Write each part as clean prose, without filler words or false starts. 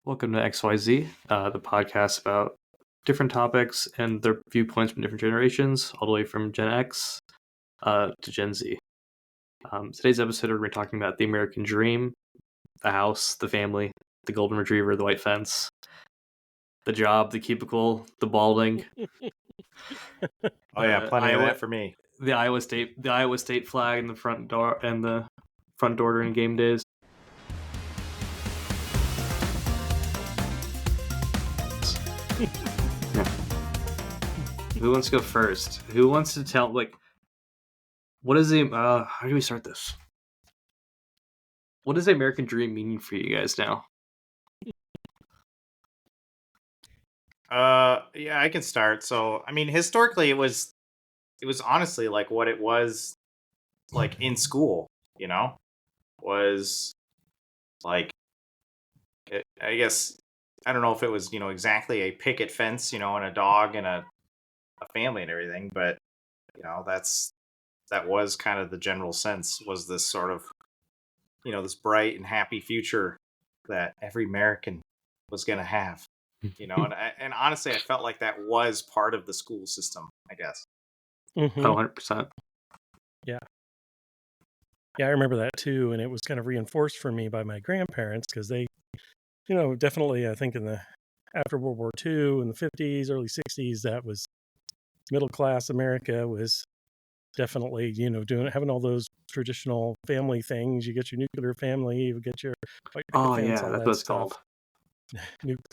Welcome to XYZ, the podcast about different topics and their viewpoints from different generations, all the way from Gen X to Gen Z. Today's episode, we're talking about the American dream, the house, the family, the golden retriever, the white fence, the job, the cubicle, the balding. Oh yeah, plenty of that for me. The Iowa State flag in the front door during game days. Who wants to go first? Who wants to tell, what is the, how do we start this? What does the American dream mean for you guys now? Yeah, I can start. So, I mean, historically, it was honestly like what it was like in school, was like, I guess, I don't know if it was, exactly a picket fence, and a dog and a family and everything, but, that was kind of the general sense, was this sort of, this bright and happy future that every American was going to have. And honestly, I felt like that was part of the school system, I guess. Mm-hmm. 100%. Yeah. Yeah, I remember that too, and it was kind of reinforced for me by my grandparents because they, definitely, I think after World War II in the 50s, early 60s, that was middle class America was definitely, having all those traditional family things. You get your nuclear family, you get your white picket fence, all that's that what it's stuff. called.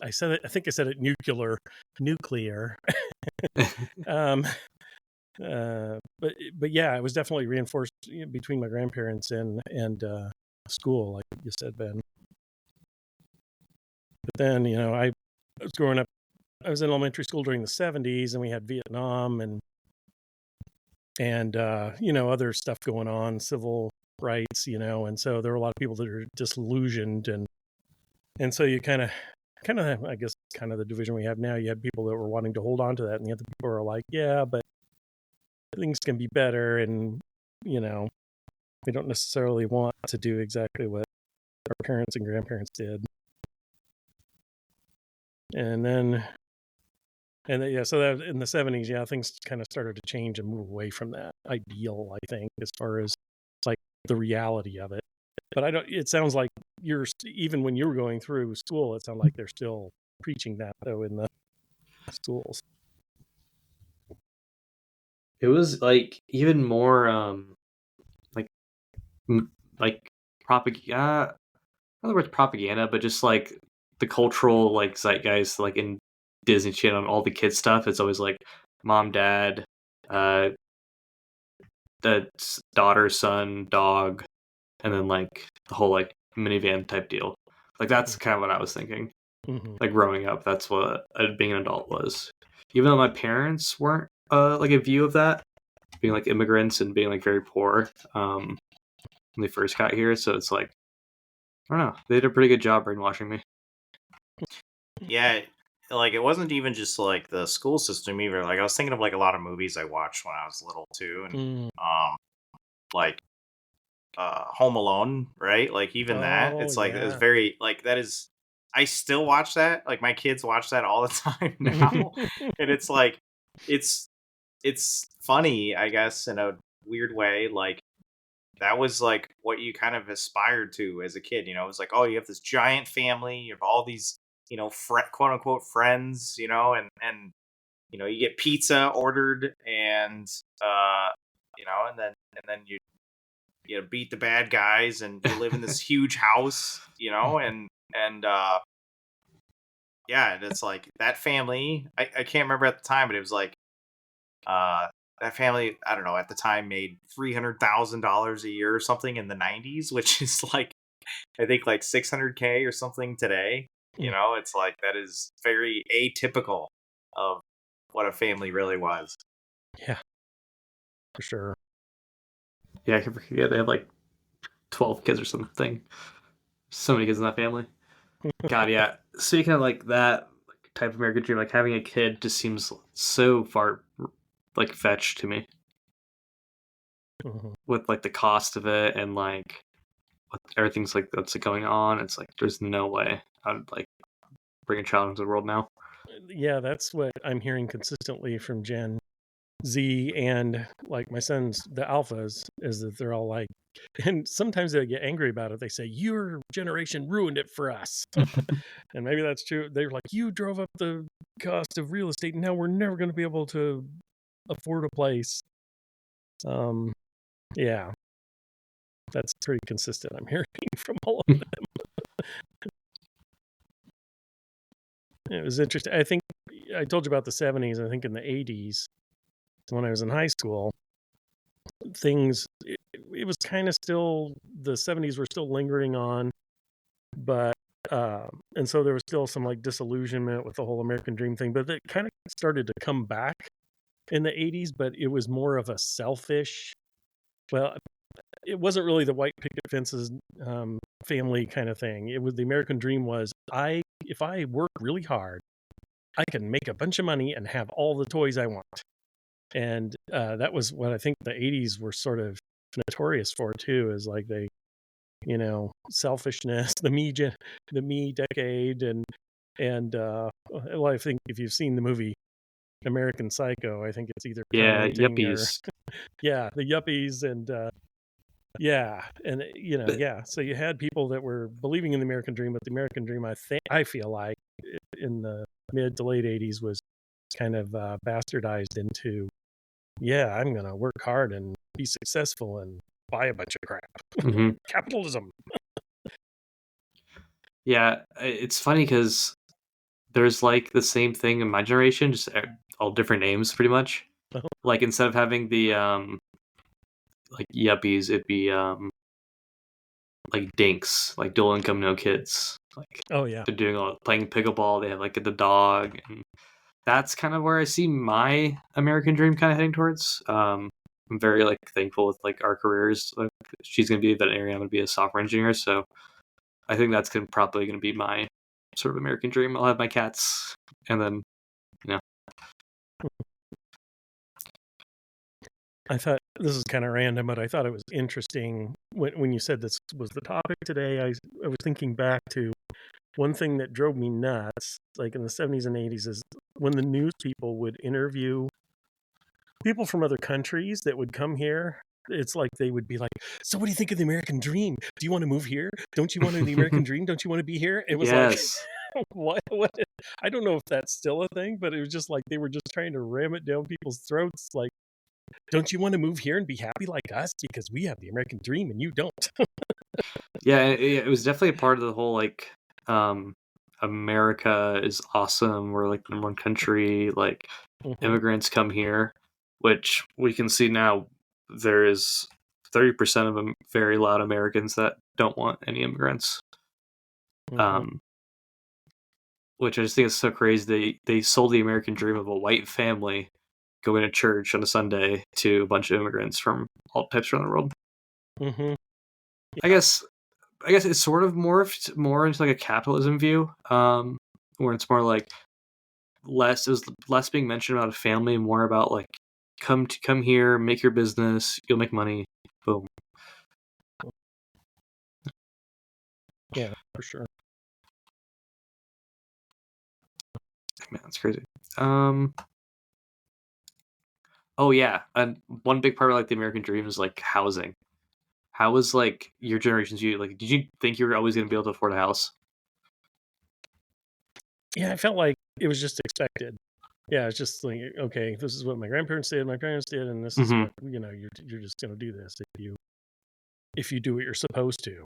I think I said it nuclear. But yeah, it was definitely reinforced between my grandparents and school, like you said, Ben. But then, I was growing up. I was in elementary school during the 70s, and we had Vietnam and other stuff going on, civil rights, and so there were a lot of people that are disillusioned, and so you kind of I guess kind of the division we have now. You had people that were wanting to hold on to that, and the other people are like, yeah, but things can be better, and we don't necessarily want to do exactly what our parents and grandparents did. So that in the 70s, things kind of started to change and move away from that ideal, I think, as far as like the reality of it. But it sounds like even when you were going through school, it sounded like they're still preaching that though in the schools. It was like even more propaganda. Not the word propaganda, but just like the cultural like zeitgeist, like in Disney Channel and all the kids stuff. It's always like mom, dad, the daughter, son, dog, and then like the whole like minivan type deal. Like that's kind of what I was thinking. Mm-hmm. Like growing up, that's what being an adult was. Even though my parents weren't like a view of that, being like immigrants and being like very poor when they first got here. So it's like, I don't know, they did a pretty good job brainwashing me. Yeah, like it wasn't even just like the school system either. Like I was thinking of like a lot of movies I watched when I was little too, and like Home Alone, right? Like even that, it's like it's very like that is. I still watch that. Like my kids watch that all the time now, and it's like it's funny, I guess, in a weird way. Like that was like what you kind of aspired to as a kid. It was like, oh, you have this giant family, you have all these, quote unquote friends, and you get pizza ordered, and and then you beat the bad guys, and you live in this huge house, and yeah, it's like that family. I can't remember at the time, but it was like that family, I don't know, at the time made $300,000 a year or something in the 90s, which is like, I think like $600K or something today. It's like, that is very atypical of what a family really was. Yeah, for sure. Yeah, I can forget they have like 12 kids or something. So many kids in that family. God, yeah. Speaking of like that type of American dream, like having a kid just seems so far like fetched to me. With like the cost of it and like everything's like that's going on, it's like there's no way I'd like bring a child into the world now. Yeah, that's what I'm hearing consistently from Gen Z and like my sons, the alphas, is that they're all like, and sometimes they get angry about it. They say, your generation ruined it for us. And maybe that's true. They're like, you drove up the cost of real estate. And now we're never going to be able to afford a place. Yeah, that's pretty consistent. I'm hearing from all of them. It was interesting. I think I told you about the 70s. I think in the 80s, when I was in high school, it was kind of still, the 70s were still lingering on, but and so there was still some like disillusionment with the whole American dream thing, but it kind of started to come back in the 80s, but it was more of a selfish, well, it wasn't really the white picket fences family kind of thing. It was, the American dream was, if I work really hard, I can make a bunch of money and have all the toys I want. And that was what I think the 80s were sort of notorious for too, is like they, selfishness, the me decade, and well, I think if you've seen the movie American Psycho, I think it's either Yeah, commenting yuppies. yeah, the yuppies, and yeah, and yeah. So you had people that were believing in the American dream, but the American dream, I feel like in the mid to late 80s was kind of bastardized into, yeah, I'm gonna work hard and be successful and buy a bunch of crap. hmm Capitalism. Yeah, it's funny because there's like the same thing in my generation, just all different names, pretty much. Uh-huh. Like instead of having the like yuppies, it'd be like dinks, like dual income, no kids. Like Oh yeah. they're doing playing pickleball. They have like the dog, and that's kind of where I see my American dream kind of heading towards. I'm very like thankful with like our careers. Like, she's gonna be a veterinarian. I'm gonna be a software engineer. So I think that's probably gonna be my sort of American dream. I'll have my cats, and then I thought this is kind of random, but I thought it was interesting when you said this was the topic today. I was thinking back to one thing that drove me nuts, like in the 70s and 80s, is when the news people would interview people from other countries that would come here. It's like they would be like, so what do you think of the American dream? Do you want to move here? Don't you want the American dream? Don't you want to be here? It was yes. like, what? I don't know if that's still a thing, but it was just like they were just trying to ram it down people's throats. Like, don't you want to move here and be happy like us? Because we have the American dream and you don't. Yeah, it was definitely a part of the whole like America is awesome. We're like the number one country. Like immigrants come here, which we can see now. There is 30% of them very loud Americans that don't want any immigrants. Which I just think is so crazy. They sold the American dream of a white family going to church on a Sunday to a bunch of immigrants from all types around the world. Yeah. I guess it's sort of morphed more into like a capitalism view, where it's more like less being mentioned about a family, more about like come here, make your business, you'll make money, boom. Yeah, for sure. Man, that's crazy. Oh yeah, and one big part of like the American dream is like housing. How was like your generation's view? Like, did you think you were always going to be able to afford a house? Yeah, I felt like it was just expected. Yeah, it's just like, okay, this is what my grandparents did, my parents did, and this is what you're just gonna do this if you do what you're supposed to.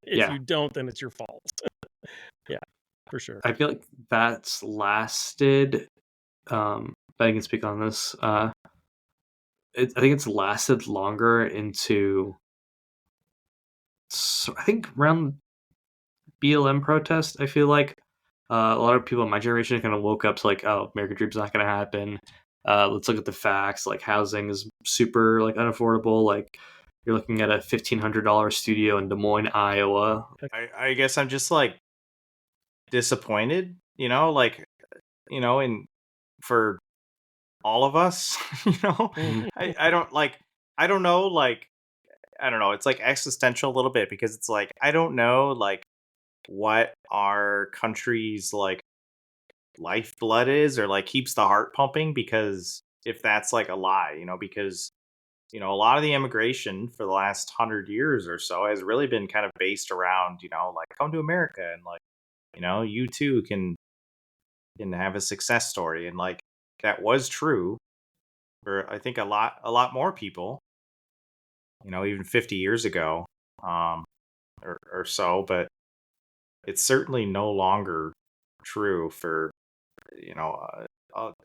If you don't, then it's your fault. Yeah, for sure. I feel like that's lasted. I can speak on this. I think it's lasted longer into. So I think around BLM protest, I feel like a lot of people in my generation kind of woke up to like, oh, American Dream's not going to happen. Let's look at the facts. Like housing is super like unaffordable. Like you're looking at a $1,500 studio in Des Moines, Iowa. I guess I'm just like disappointed, like, in for all of us, I don't like, I don't know, like, I don't know. It's like existential a little bit because it's like, I don't know, like, what our country's like lifeblood is, or like keeps the heart pumping, because if that's like a lie, because a lot of the immigration for the last 100 years or so has really been kind of based around, like come to America and like, you too can have a success story. And like that was true for I think a lot more people, even 50 years ago, um, or so, but it's certainly no longer true for,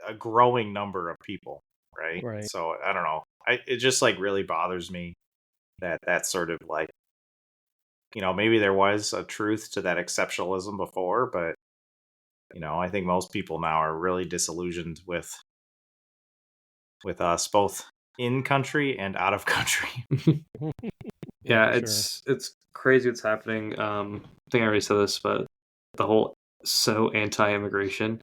a growing number of people, right? Right. So I don't know. It just like really bothers me that sort of like, maybe there was a truth to that exceptionalism before, but I think most people now are really disillusioned with us both in country and out of country. Yeah, for sure. it's crazy what's happening. I think I already said this, but the whole so anti-immigration,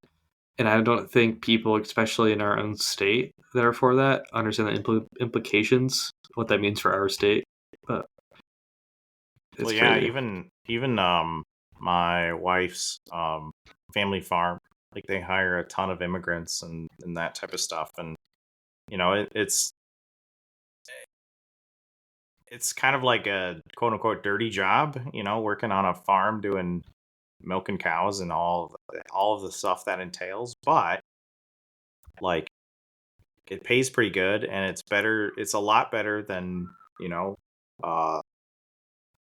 and I don't think people, especially in our own state, that are for that, understand the implications, what that means for our state. But it's Well, yeah, crazy. even my wife's family farm, like they hire a ton of immigrants and that type of stuff, and it's kind of like a quote unquote dirty job, working on a farm doing milking cows and all of the stuff that entails, but like it pays pretty good, and it's a lot better than, you know, uh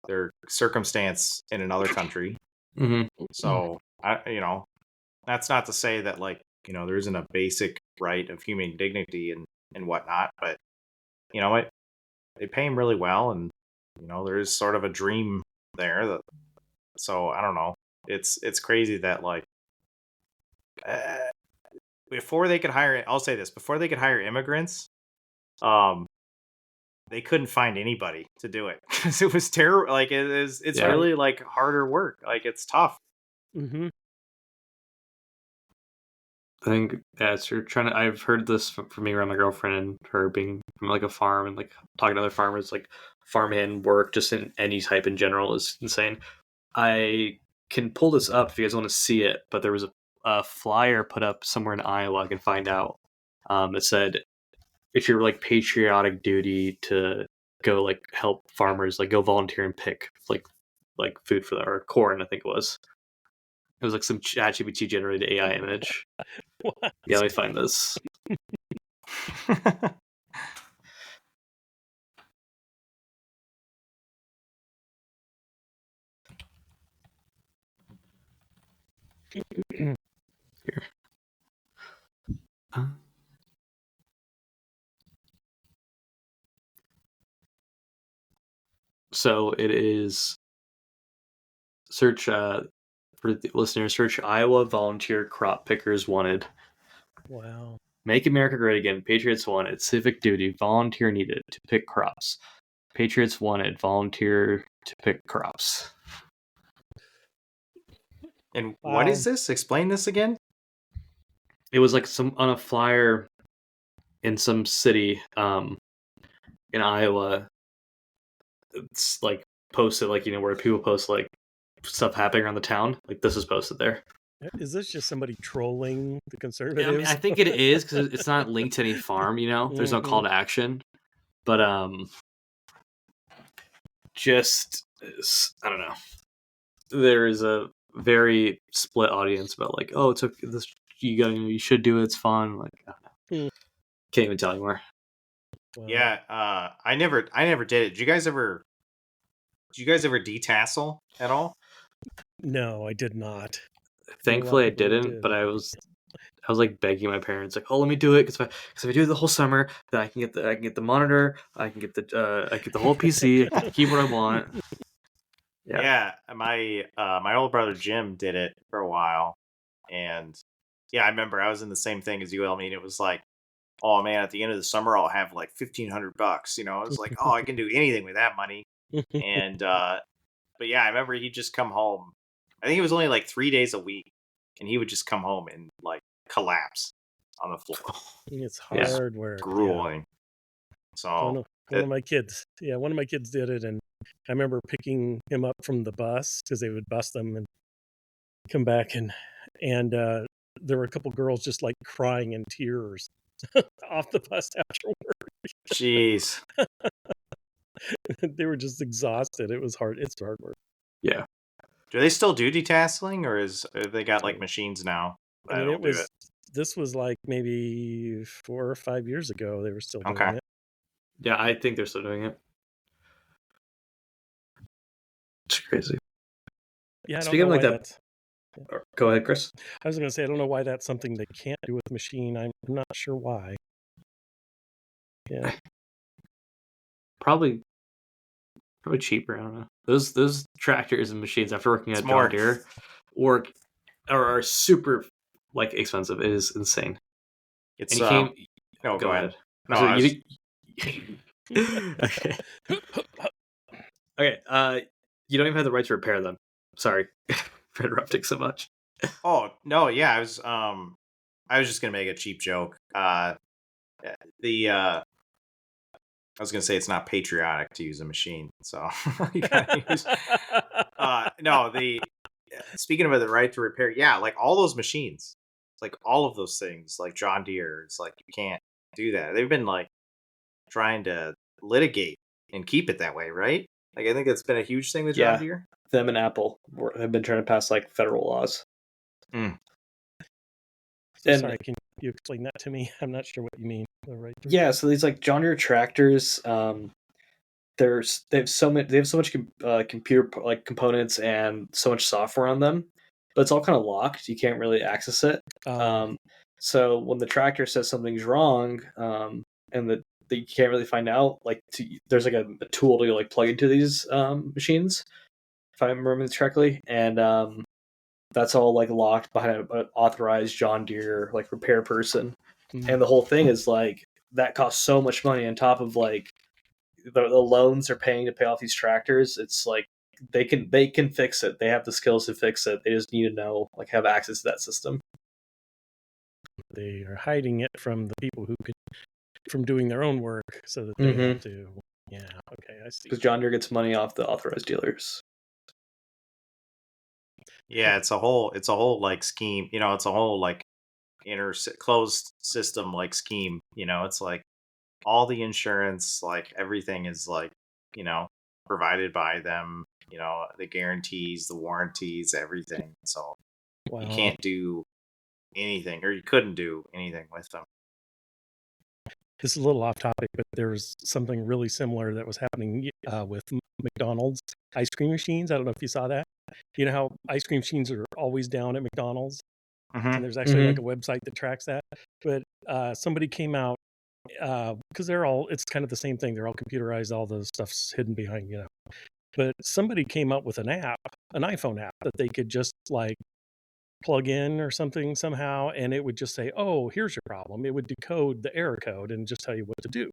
their circumstance in another country. Hmm. So that's not to say that like, there isn't a basic right of human dignity and whatnot, but what, they pay him really well, and there is sort of a dream there. So I don't know. It's crazy that like, uh, before they could hire, I'll say this, before they could hire immigrants, um, they couldn't find anybody to do it because it was terrible. Like it's Yeah. really like harder work. Like it's tough. Mm-hmm. I think as you're trying to, I've heard this from me around my girlfriend and her being from like a farm and like talking to other farmers, like farmhand work just in any type in general is insane. I can pull this up if you guys want to see it, but there was a flyer put up somewhere in Iowa. I can find out. It said it's your like patriotic duty to go like help farmers, like go volunteer and pick like food for or corn. I think it was. It was like some ChatGPT generated AI image. What? Yeah, let me find this. Here. So it is search for the listeners, search Iowa volunteer crop pickers wanted. Wow. Make America Great Again. Patriots wanted. Civic duty. Volunteer needed to pick crops. Patriots wanted. Volunteer to pick crops. And what Wow. is this? Explain this again. It was like some on a flyer in some city in Iowa. It's like posted like where people post like stuff happening around the town. Like this is posted there. Is this just somebody trolling the Yeah, conservatives? I mean, I think it is because it's not linked to any farm. There's no call to action. But just I don't know. There is a very split audience about like, oh, it's okay, this you should do it. It's fun. Like, I don't know. Can't even tell anymore. Wow. Yeah, I never did it. Did you guys ever detassel at all? No, I did not. Thankfully, I people that didn't. did. But I was like begging my parents, like, oh, let me do it because if I do it the whole summer, then I can get the monitor, I can get the whole PC, I can get the keyboard I want. Yeah, my older brother Jim did it for a while, and yeah, I remember I was in the same thing as you. I mean, it was like, oh man, at the end of the summer, I'll have like $1,500. It was like, oh, I can do anything with that money. And but yeah, I remember he'd just come home. I think it was only like 3 days a week, and he would just come home and like collapse on the floor. It's Yeah. hard work. Yeah. Grueling. So So One of my kids. Yeah, one of my kids did it, and I remember picking him up from the bus because they would bus them and come back, and there were a couple girls just like crying in tears off the bus afterward. Jeez. They were just exhausted. It was hard. It's hard work. Yeah. Do they still do detasseling, or have they got like machines now I that mean, will do it? this was like maybe 4 or 5 years ago. They were still doing Okay. it. Yeah, I think they're still doing it. It's crazy. Yeah, I don't Speaking know of like why that, that's. go ahead, Chris. I was going to say I don't know why that's something they can't do with machine. I'm not sure why. Yeah. Probably cheaper. I don't know. Those tractors and machines after working It's at more- John Deere are super like expensive. It is insane. It's And you can't. no, go ahead. No, So I was- okay. Okay. You don't even have the right to repair them. Sorry for interrupting so much. Oh no, yeah, I was just gonna make a cheap joke. I was gonna say it's not patriotic to use a machine, so you gotta use. No, speaking of the right to repair, yeah, like all those machines, like all of those things, like John Deere, it's like you can't do that. They've been like trying to litigate and keep it that way, right? Like I think that's been a huge thing with John Deere. Them and Apple have been trying to pass like federal laws. And- Sorry, can you explain that to me? I'm not sure what you mean. Yeah, so these like John Deere tractors, they have so much computer like components and so much software on them, but it's all kind of locked. You can't really access it. So when the tractor says something's wrong, and that you can't really find out, like there's like a tool to like plug into these machines, if I remember this correctly, and that's all like locked behind an authorized John Deere like repair person. And the whole thing is like that costs so much money on top of like the loans they're paying to pay off these tractors. It's like they can fix it. They have the skills to fix it. They just need to know, like, have access to that system. They are hiding it from the people from doing their own work so that they have to. Yeah, okay, I see. Because John Deere gets money off the authorized dealers. Yeah, it's a whole like scheme. It's a whole like closed system like scheme. It's like all the insurance, like everything is like provided by them. The guarantees, the warranties, everything. So you can't do anything, or you couldn't do anything with them. This is a little off topic, but there was something really similar that was happening with McDonald's ice cream machines. I don't know if you saw that. You know how ice cream machines are always down at McDonald's? And there's actually like a website that tracks that. But somebody came out, because it's kind of the same thing. They're all computerized. All the stuff's hidden behind, But somebody came up with an iPhone app that they could just like plug in or something somehow, and it would just say, "Oh, here's your problem." It would decode the error code and just tell you what to do.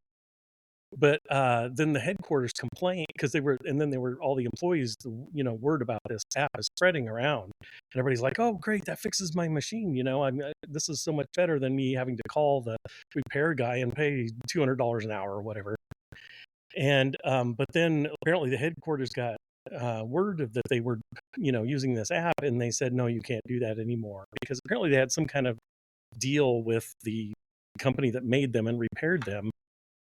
But then the headquarters complained because there were all the employees, word about this app is spreading around, and everybody's like, "Oh, great, that fixes my machine." This is so much better than me having to call the repair guy and pay $200 an hour or whatever. And but then apparently the headquarters got word of that they were, using this app, and they said, "No, you can't do that anymore," because apparently they had some kind of deal with the company that made them and repaired them.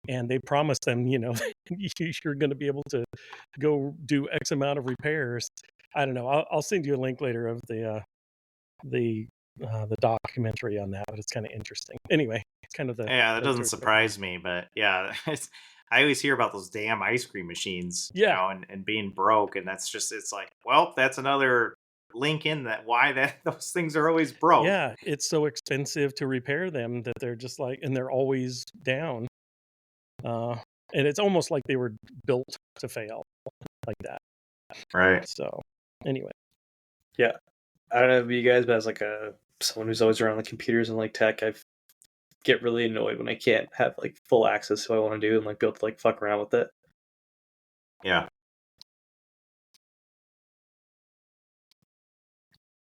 And they promised them, you're going to be able to go do X amount of repairs. I don't know. I'll send you a link later of the documentary on that, but it's kind of interesting. Anyway, it's kind of that doesn't surprise me, but yeah, I always hear about those damn ice cream machines, and being broke, and it's like, well, that's another link in that why those things are always broke. Yeah, it's so expensive to repair them that they're just like, and they're always down. And it's almost like they were built to fail like that. Right. So anyway. Yeah. I don't know about you guys, but as like someone who's always around the computers and like tech, I get really annoyed when I can't have like full access to what I want to do and like be able to like fuck around with it. Yeah.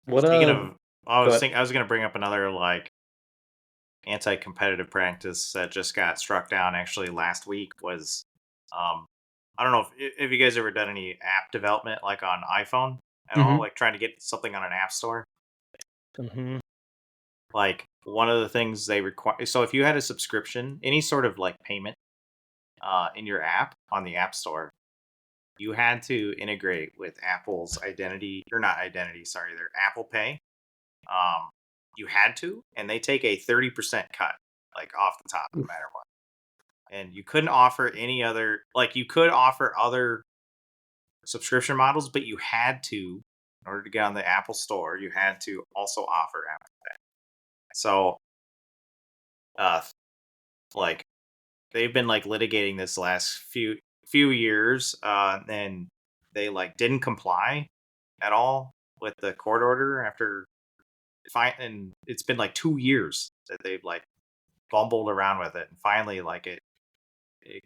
Speaking of, I was going to bring up another like anti-competitive practice that just got struck down actually last week was I don't know if you guys ever done any app development like on iPhone at all, Mm-hmm. like trying to get something on an app store. Hmm. Like one of the things they require, so if you had a subscription, any sort of like payment in your app on the App Store, you had to integrate with Apple's identity, or not identity, sorry, their Apple Pay. Um, you had to, and they take a 30% cut, like off the top, no matter what. And you couldn't offer any other, like you could offer other subscription models, but you had to, in order to get on the Apple Store, you had to also offer Apple Pay. So, uh, like they've been like litigating this last few years, and they like didn't comply at all with the court order after fine, and it's been like 2 years that they've like bumbled around with it, and finally like it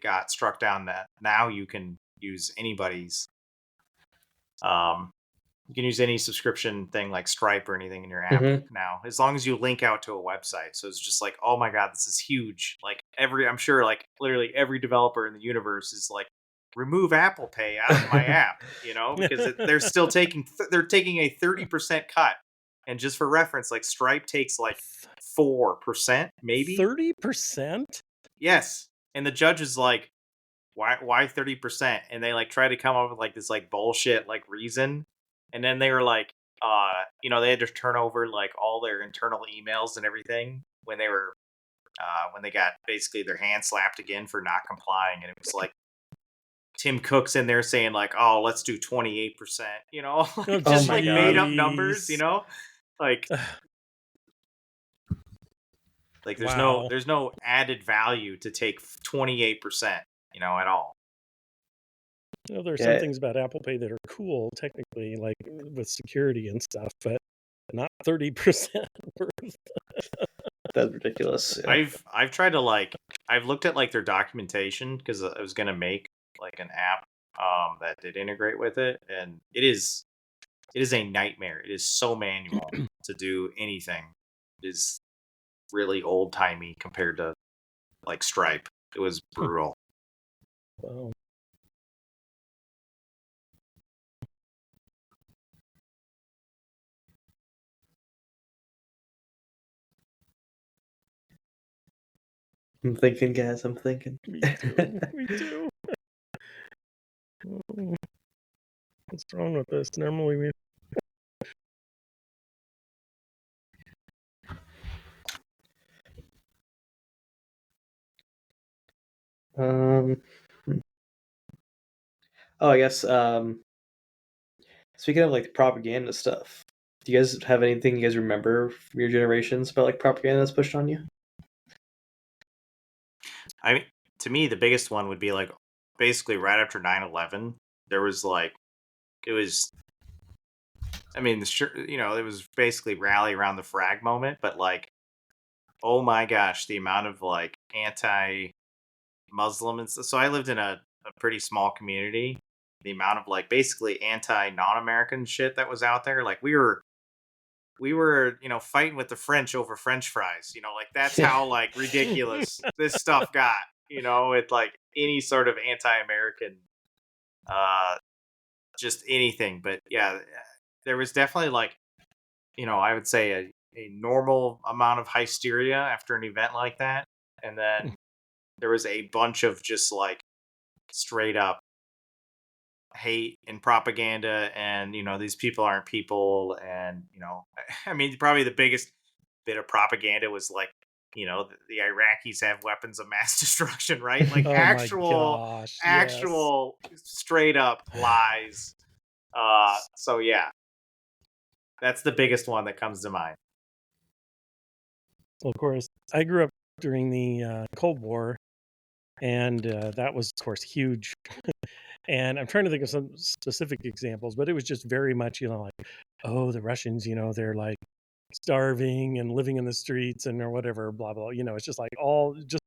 got struck down that now you can use anybody's you can use any subscription thing like Stripe or anything in your app Mm-hmm. now, as long as you link out to a website. So it's just like, oh my god, this is huge. Like I'm sure like literally every developer in the universe is like, remove Apple Pay out of my app, because they're still they're taking a 30% cut. And just for reference, like Stripe takes like 4%, maybe. 30%? Yes. And the judge is like, why 30%? And they like try to come up with like this like bullshit like reason. And then they were like, they had to turn over like all their internal emails and everything when they got basically their hand slapped again for not complying. And it was like Tim Cook's in there saying like, oh, let's do 28%, like Oh just my like God. made up numbers, like Wow. there's no added value to take 28%, at all. There are some Yeah, things about Apple Pay that are cool, technically, like with security and stuff, but not 30% worth. that's ridiculous. Yeah. I've tried to like I've looked at like their documentation because I was gonna make like an app that did integrate with it, and it is a nightmare. It is so manual to do anything. It is really old timey compared to like Stripe. It was brutal. Wow. I'm thinking, guys. I'm thinking. Me too. Me too. Oh, what's wrong with this? Normally we. Hmm. Oh, I guess. Speaking of like propaganda stuff, do you guys have anything you guys remember from your generations about like propaganda that's pushed on you? I mean, to me, the biggest one would be like basically right after 9/11. There was like it was. I mean, it was basically rally around the frag moment, but like, oh my gosh, the amount of like anti-Muslim and so I lived in a pretty small community. The amount of like basically anti-non-American shit that was out there, like we were fighting with the French over French fries. Like that's Yeah. how like ridiculous this stuff got. With like any sort of anti-American, uh, just anything. But yeah, there was definitely like I would say a normal amount of hysteria after an event like that, and then there was a bunch of just like straight up hate and propaganda, and these people aren't people, and I mean probably the biggest bit of propaganda was like the Iraqis have weapons of mass destruction, right? Like Oh my gosh! Yes. actual straight up lies. So yeah, that's the biggest one that comes to mind. Well, of course, I grew up during the Cold War, and that was, of course, huge. And I'm trying to think of some specific examples, but it was just very much, like, oh, the Russians, they're like starving and living in the streets and or whatever, blah blah. It's just like all just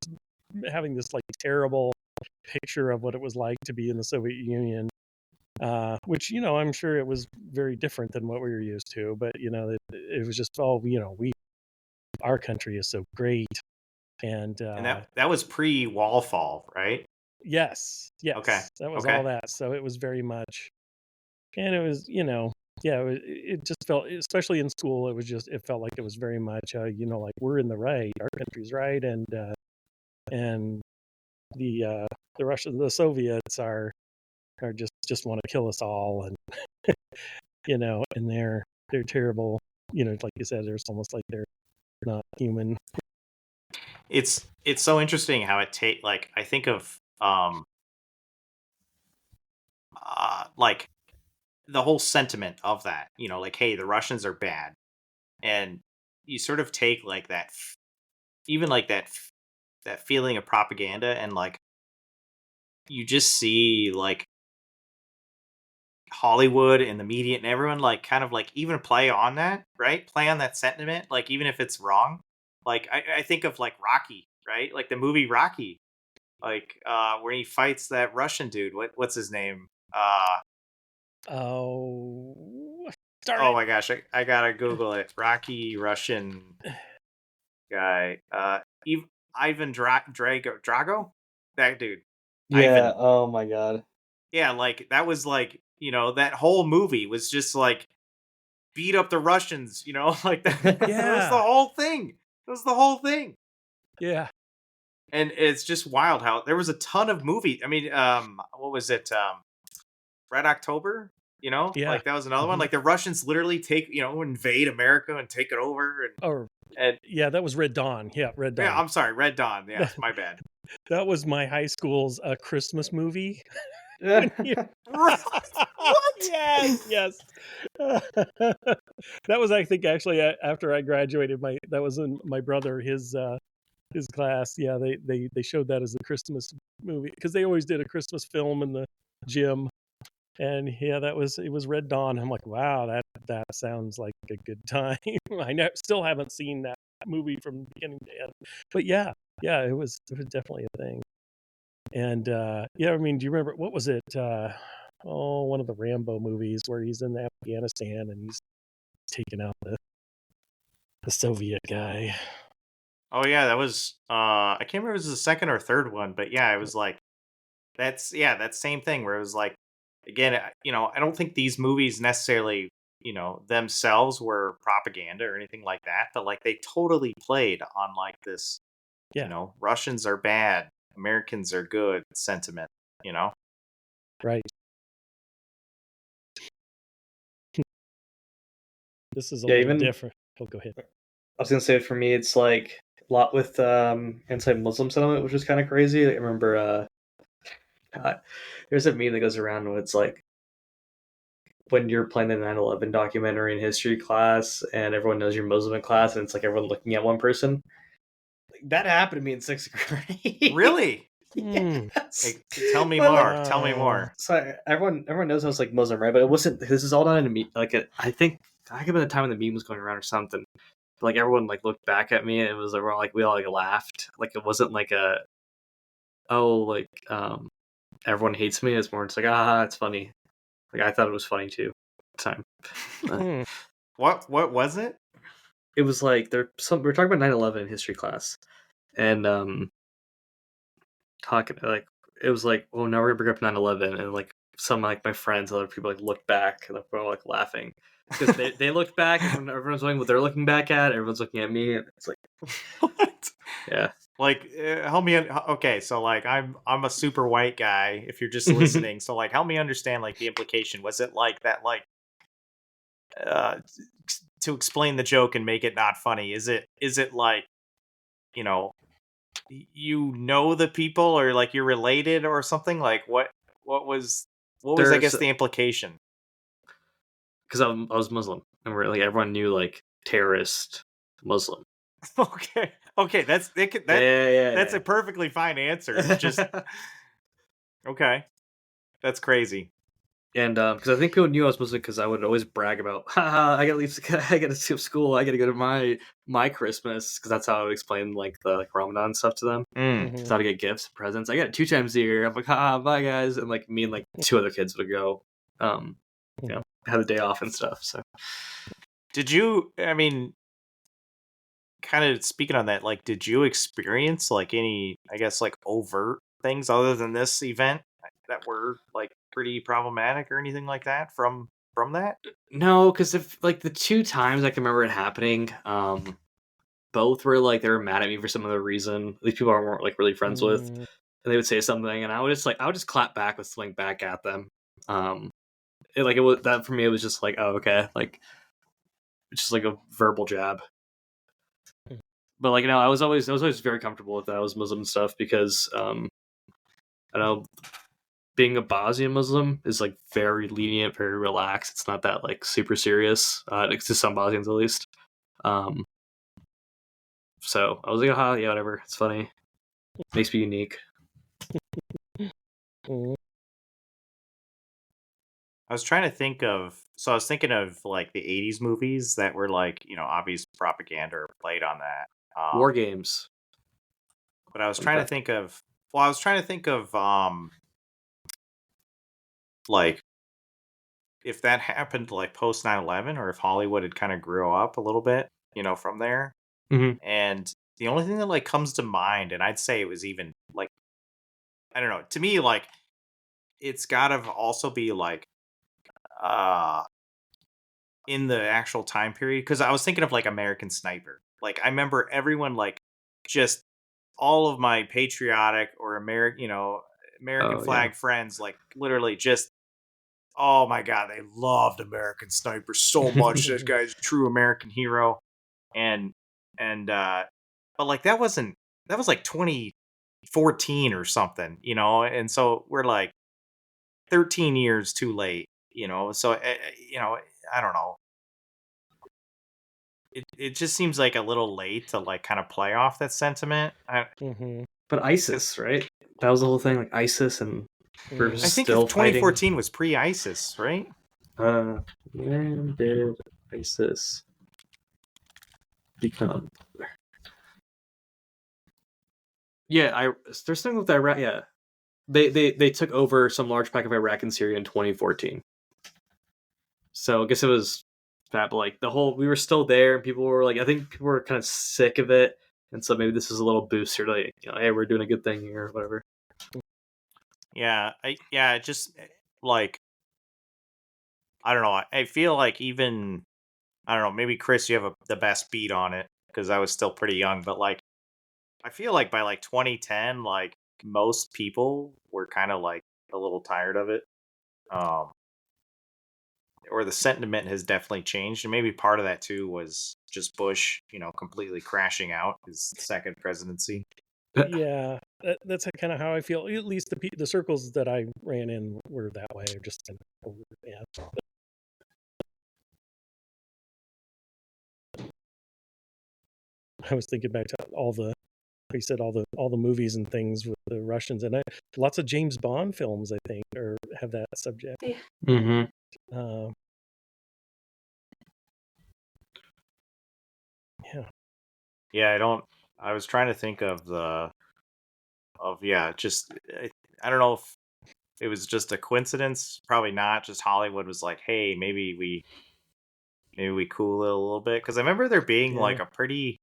having this like terrible picture of what it was like to be in the Soviet Union. Which I'm sure it was very different than what we were used to, but it was just our country is so great, and And that was pre wall fall, right? Yes, Okay. that was Okay. all that. So it was very much, and it was, yeah, it just felt, especially in school, it felt like it was very much, like we're in the right, our country's right, and the Russians, the Soviets are just want to kill us all, and and they're terrible. Like you said, there's almost like they're not human. It's so interesting how like I think of like the whole sentiment of that, like, hey, the Russians are bad, and you sort of take like that, even like that feeling of propaganda, and like you just see like Hollywood and the media and everyone like kind of like even play on that, right? Play on that sentiment, like even if it's wrong. Like I think of like Rocky, right? Like the movie Rocky, like where he fights that Russian dude. What's his name? Oh, darn Oh it! my gosh, I gotta Google it. Rocky Russian guy. Ivan Drago? That dude. Yeah. Ivan. Oh my god. Yeah, like that was like, that whole movie was just like beat up the Russians, like that. That was the Yeah, whole thing. That was the whole thing. yeah, And it's just wild how there was a ton of movie. I mean, what was it? Red October, yeah. like that was another one. hmm Like the Russians literally invade America and take it over, Or and yeah, that was Red Dawn. Yeah, Red yeah, Dawn. I'm sorry, Red Dawn. Yes, my bad. That was my high school's Christmas movie. When you... Right? What? yes. That was, I think, actually after I graduated. That was in my brother, his class. Yeah, they showed that as a Christmas movie because they always did a Christmas film in the gym. And yeah, it was Red Dawn. I'm like, wow, that sounds like a good time. Still haven't seen that movie from beginning to end, but yeah, it was definitely a thing. And yeah, I mean, do you remember what was it? One of the Rambo movies where he's in Afghanistan and he's taking out the Soviet guy. Oh yeah, that was I can't remember if it was the second or third one, but yeah, it was like that same thing where it was like again, I don't think these movies necessarily, themselves were propaganda or anything like that, but like they totally played on like this, Yeah, Russians are bad, Americans are good sentiment, you know. right. This is a Yeah. little Even different. Oh, go ahead. I was gonna say for me, it's like a lot with anti-Muslim sentiment, which is kind of crazy. I remember uh, there's a meme that goes around where it's like when you're playing the 9/11 documentary in history class, and everyone knows you're Muslim in class, and it's like everyone looking at one person. Like, that happened to me in sixth grade. Really? Hmm. Yes. Tell me But like, more. Tell me Wow. more. so everyone knows I was like Muslim, right? But it wasn't. This is all done in a meme. I think I could have been the time when the meme was going around or something. But like everyone like looked back at me and it was like we all like laughed. Like it wasn't like a like everyone hates me. It's more it's like it's funny. Like I thought it was funny too at the time. But Hmm. What was it? it was like we're talking about 9/11 in history class, and talking like it was like, oh, now we're gonna bring up 9/11, and like some like my friends, other people like looked back and we're all like laughing because they looked back. Everyone's knowing what they're looking back at. Everyone's looking at me, and it's like, What? yeah. Like, help me. Okay, so like, I'm a super white guy. If you're just listening, so like, help me understand like the implication. Was it like that? Like, uh, to explain the joke and make it not funny. Is it like, you know the people, or like you're related or something? Like what was I There's guess the implication? because I was Muslim, and we're like everyone knew like terrorist Muslim. Okay, Yeah, that's yeah, a perfectly fine answer. It's just yeah. okay. That's crazy. And because I think people knew I was Muslim because I would always brag about, haha, I gotta leave, I gotta skip school, I gotta go to my Christmas, because that's how I would explain like the like Ramadan stuff to them. Mm. Mhm. So I'd get gifts, presents. I get it 2 times a year. I'm like, haha, bye guys, and like me and like 2 other kids would go, have the day off and stuff. So Did you? I mean, kind of speaking on that. Like, did you experience like any, I guess, like overt things other than this event that were like pretty problematic or anything like that from that? No, because if like the 2 times I can remember it happening, both were like they were mad at me for some other reason. These people I weren't like really friends with, and they would say something, and I would just clap back with something back at them. It was that for me. It was just like, oh, okay, like it's just like a verbal jab. But like, I was always very comfortable with that. I was Muslim and stuff because I know being a Bosnian Muslim is like very lenient, very relaxed. It's not that like super serious. To some Bosnians at least. So I was like, oh yeah, whatever. It's funny. Makes me unique. I was trying to think of, so I was thinking of like the 80s movies that were like, obvious propaganda or played on that. War games. But I was trying to think of, like if that happened like post 9/11 or if Hollywood had kind of grew up a little bit, from there. Mm-hmm. And the only thing that like comes to mind, and I'd say it was even like, I don't know, to me, like it's gotta also be like, in the actual time period, because I was thinking of like American Sniper. Like I remember everyone like just all of my patriotic or American flag friends like literally just, oh my god, they loved American Sniper so much. This guy's a true American hero. And but like that was like 2014 or something, and so we're like 13 years too late, so I don't know. It just seems like a little late to like kind of play off that sentiment. But ISIS, right? That was the whole thing, like ISIS, and we're I think still if 2014 fighting. was pre-ISIS, right? When did ISIS become? Yeah, there's something with Iraq. Yeah, they took over some large pack of Iraq and Syria in 2014. So I guess it was that, but like we were still there, and people were like, I think people were kind of sick of it, and so maybe this is a little booster to like, hey, we're doing a good thing here, or whatever. Yeah, just like I don't know. I feel like even I don't know. Maybe Chris, you have the best beat on it because I was still pretty young, but like I feel like by like 2010, like most people were kind of like a little tired of it. Um, or the sentiment has definitely changed, and maybe part of that too was just Bush, completely crashing out his second presidency. Yeah, that's kind of how I feel. At least the circles that I ran in were that way. Just yeah. I was thinking back to like you said, all the movies and things with the Russians, and lots of James Bond films, I think, or have that subject. Mm-hmm. Yeah. Yeah, I was trying to think of just I don't know if it was just a coincidence, probably not. Just Hollywood was like, hey, maybe we cool it a little bit, because I remember there being like a pretty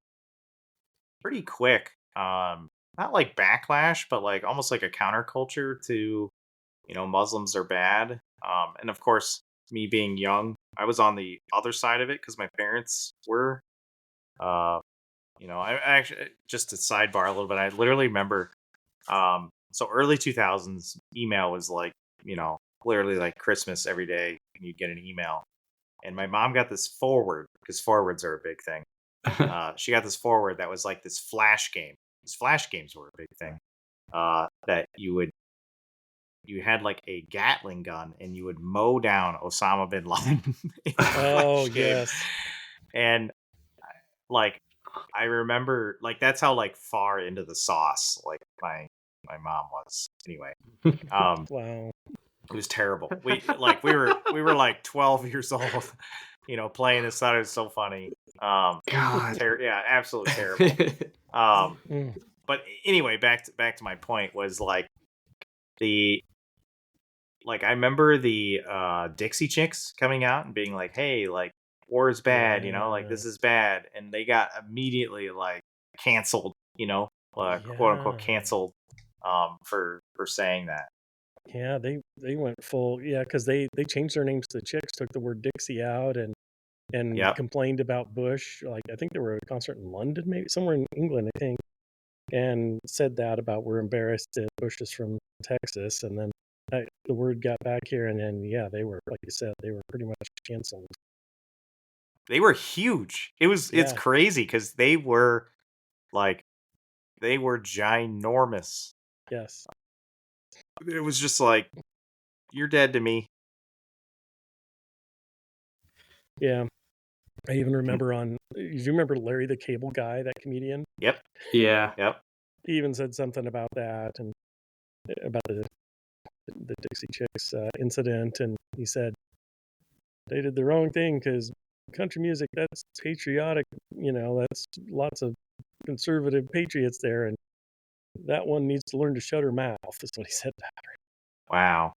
quick, not like backlash, but like almost like a counterculture to, Muslims are bad. And of course, me being young, I was on the other side of it because my parents were. Uh, I actually, just to sidebar a little bit, I literally remember, so early 2000s, email was like, literally like Christmas every day, and you'd get an email. And my mom got this forward, because forwards are a big thing. She got this forward that was like this flash game. These flash games were a big thing. That you had like a Gatling gun and you would mow down Osama bin Laden. Oh yes. And like I remember, like that's how like far into the sauce like my mom was. Anyway, Wow. it was terrible. We were like 12 years old, playing this. Thought it was so funny. God. Yeah, absolutely terrible. But anyway, back to my point was like I remember the Dixie Chicks coming out and being like, hey, like war is bad, like this is bad, and they got immediately like canceled, quote unquote canceled for saying that. Yeah, they went full, because they changed their names to Chicks, took the word Dixie out, and Yep. complained about Bush. Like, I think there were a concert in London, maybe somewhere in England, I think, and said that about, we're embarrassed that Bush is from Texas, and then the word got back here, and then they were, like you said, they were pretty much canceled. They were huge. It's Yeah. crazy because they were ginormous. Yes. It was just like, you're dead to me. Yeah. I even remember do you remember Larry the Cable Guy, that comedian? Yep. Yeah. Yep. He even said something about that, and about the Dixie Chicks incident, and he said they did the wrong thing because country music, that's patriotic, that's lots of conservative patriots there, and that one needs to learn to shut her mouth. That's what he said to her. Wow.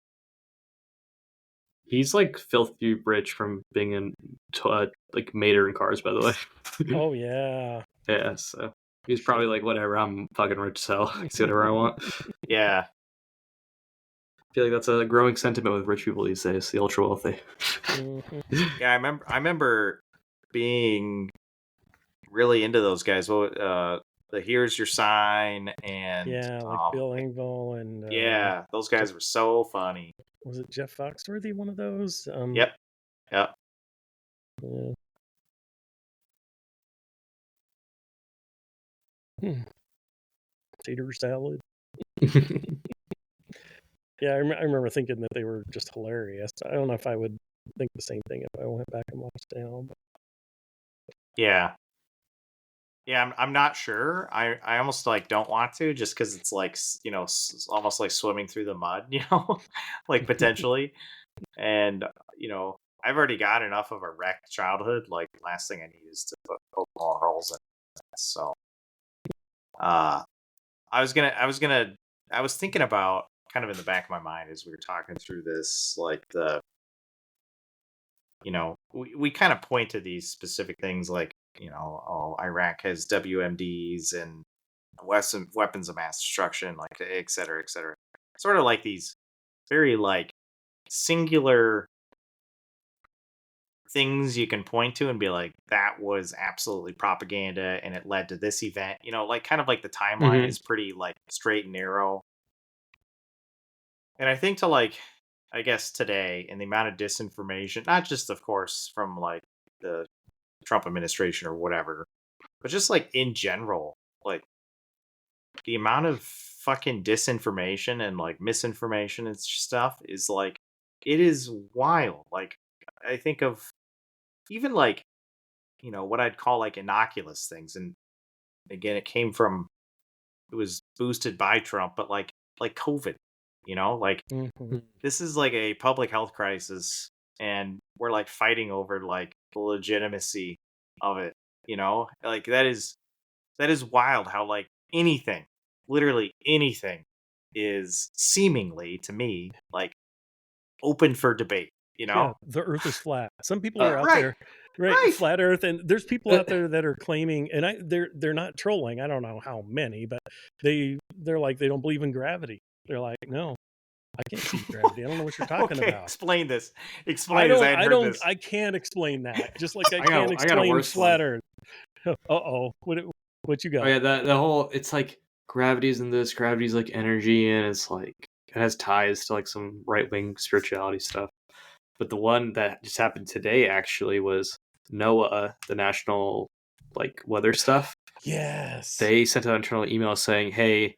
He's like filthy rich from being in like Mater in Cars, by the way. Oh yeah. Yeah, so he's probably like, whatever, I'm fucking rich, so I can see whatever I want. Yeah. I feel like that's a growing sentiment with rich people these days, the ultra wealthy. Yeah, I remember being really into those guys. Well, the Here's Your Sign, and like Bill Engvall, and yeah, those guys were so funny. Was it Jeff Foxworthy, one of those? Yep. Yeah. Tater salad. Yeah, I remember thinking that they were just hilarious. I don't know if I would think the same thing if I went back and watched it now. But... Yeah. Yeah, I'm not sure. I almost like don't want to, just because it's like, almost like swimming through the mud, like potentially. And I've already got enough of a wrecked childhood. Like, last thing I need is to poke more holes in it. So, I was thinking about, kind of in the back of my mind as we were talking through this, like we kind of point to these specific things, like, Iraq has WMDs and weapons of mass destruction, like, et cetera, et cetera. Sort of like these very like singular things you can point to and be like, that was absolutely propaganda and it led to this event. Like, kind of like the timeline is pretty like straight and narrow. And I think to, like, I guess today, and the amount of disinformation, not just of course from like the Trump administration or whatever, but just like in general, like the amount of fucking disinformation and like misinformation and stuff is like, it is wild. Like, I think of even like, what I'd call like innocuous things. And again, it was boosted by Trump, but like COVID, like, this is like a public health crisis, and we're like fighting over like the legitimacy of it, like, that is wild how like anything, literally anything, is seemingly, to me, like open for debate. Yeah, the Earth is flat. Some people are out Right. there, Right. flat Earth, and there's people out there that are claiming, and they're not trolling. I don't know how many, but they're like, they don't believe in gravity. They're like, no, I can't see gravity. I don't know what you're talking Okay, about. explain this. Explain this. I can't explain that. Just like I got can't a explain worse flat one. Earth. What you got? Oh yeah, the whole, it's like gravity's in this, gravity's like energy, and it's like it has ties to like some right wing spirituality stuff. But the one that just happened today actually was NOAA, the national like weather stuff. Yes. They sent an internal email saying, "Hey,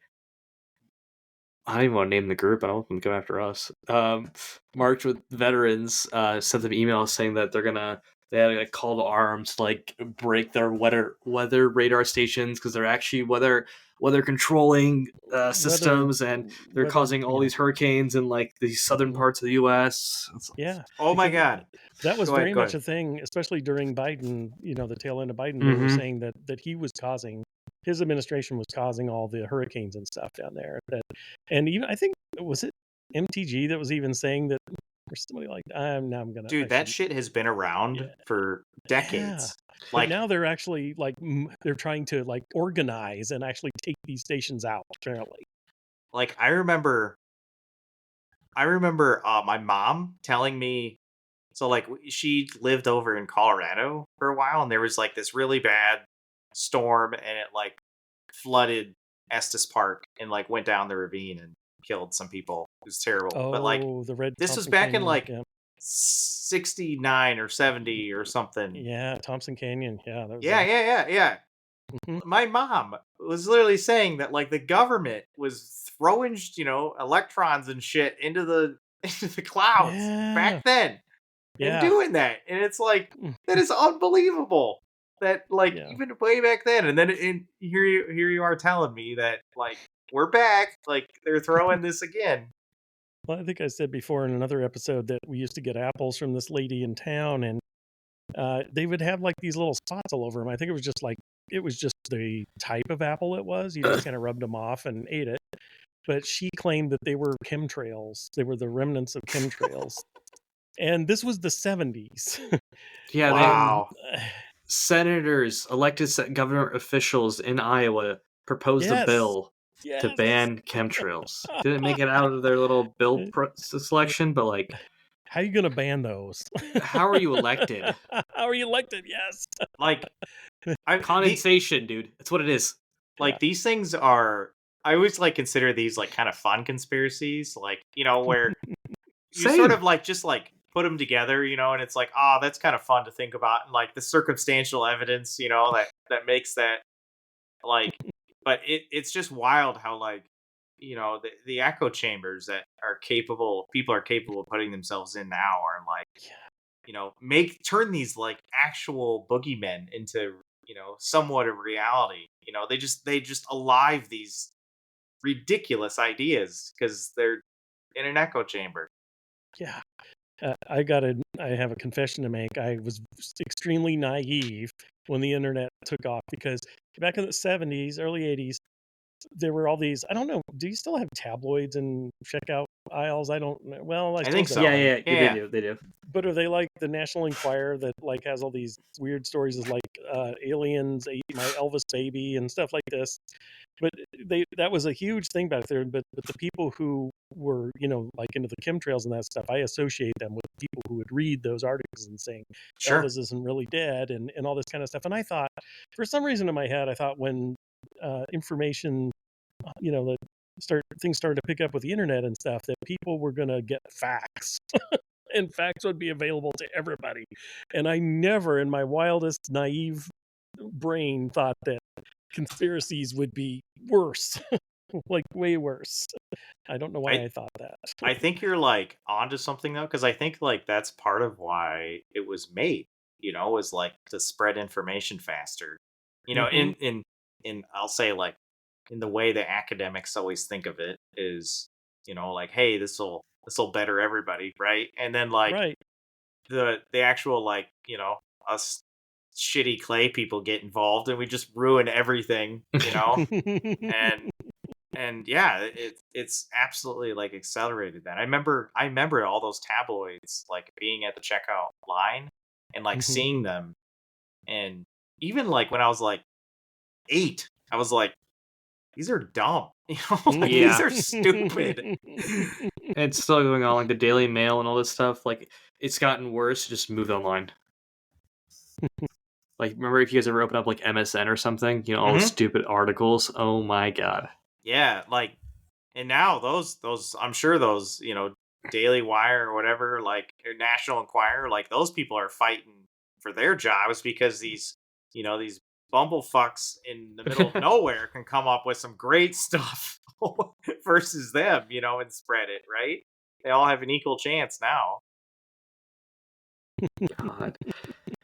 I don't even want to name the group. I don't want them to come after us." March with Veterans sent them emails saying that they had a call to arms to like break their weather radar stations, because they're actually weather controlling systems, and they're causing all these hurricanes in like the southern parts of the U.S. Yeah. Oh my God. That was Go ahead, very go much ahead. a thing, especially during Biden, the tail end of Biden. They were saying that he was causing, his administration was causing all the hurricanes and stuff down there. And even, I think, was it MTG that was even saying that, or somebody like, I'm going to. Dude, that shit has been around for decades. But Like, now they're actually like, they're trying to like organize and actually take these stations out, apparently. like I remember my mom telling me, so like she lived over in Colorado for a while, and there was like this really bad storm, and it like flooded Estes Park and like went down the ravine and killed some people. It was terrible. But like Oh, the Red this was Thompson back in Canyon. like Yeah. 69 or 70 or something. Yeah, Thompson Canyon. Yeah, that was Yeah. Mhm. My mom was literally saying that like the government was throwing, electrons and shit into the into the clouds Yeah. back then and Yeah. doing that. And it's like Mm, that is unbelievable. That like yeah. even way back then, and then here you are telling me that like we're back, like they're throwing this again. Well, I think I said before in another episode that we used to get apples from this lady in town, and they would have like these little spots all over them. I think it was just the type of apple it was. You just kind of rubbed them off and ate it. But she claimed that they were chemtrails. They were the remnants of chemtrails. And this was the 70s. Yeah, Wow. senators, elected government officials in Iowa proposed a Yes. bill to Yes. ban chemtrails. Didn't make it out of their little bill selection, but like, How are you going to ban those? how are you elected? How are you elected? Yes. Like Condensation, dude. That's what it is. like these things are, I always like consider these like kind of fun conspiracies, like where you sort Same. of like just like put them together, and it's like, oh, that's kind of fun to think about, and like the circumstantial evidence, that makes that like, but it's just wild how like the echo chambers that people are capable of putting themselves in now are like make turn these like actual boogeymen into somewhat of reality. They just alive these ridiculous ideas because they're in an echo chamber. Yeah. I have a confession to make. I was extremely naive when the internet took off because back in the 70s, early 80s, there were all these. I don't know. Do you still have tabloids and checkout aisles? I don't know. Well, I I think suppose so. I do. Yeah. They do. But are they like the National Enquirer that like has all these weird stories as like aliens ate my Elvis baby and stuff like this? But that was a huge thing back there. But the people who were like into the chemtrails and that stuff, I associate them with people who would read those articles and saying Sure. Elvis isn't really dead and all this kind of stuff. And I thought, for some reason in my head, I thought when information, that things started to pick up with the internet and stuff, that people were going to get facts. And facts would be available to everybody. And I never, in my wildest, naive brain, thought that conspiracies would be worse, like way worse. I don't know why I thought that. I think you're like onto something though, because I think like that's part of why it was made. Was like to spread information faster. Mhm. In I'll say like in the way that academics always think of it is, like, hey, this will better everybody, right? And then like Right. the actual like us shitty clay people get involved and we just ruin everything, and yeah, it's absolutely like accelerated that. I remember all those tabloids like being at the checkout line and like Mhm. seeing them, and even like when I was like 8, I was like, these are dumb, like these Yeah. are stupid. It's still going on, like the Daily Mail and all this stuff. Like, it's gotten worse. Just moved online. Like, remember if you guys ever open up like MSN or something? All the Mhm. stupid articles. Oh my god. Yeah, like, and now those I'm sure those Daily Wire or whatever, like, or National Enquirer, like those people are fighting for their jobs because these bumblefucks in the middle of nowhere can come up with some great stuff versus them, and spread it, right? They all have an equal chance now. God.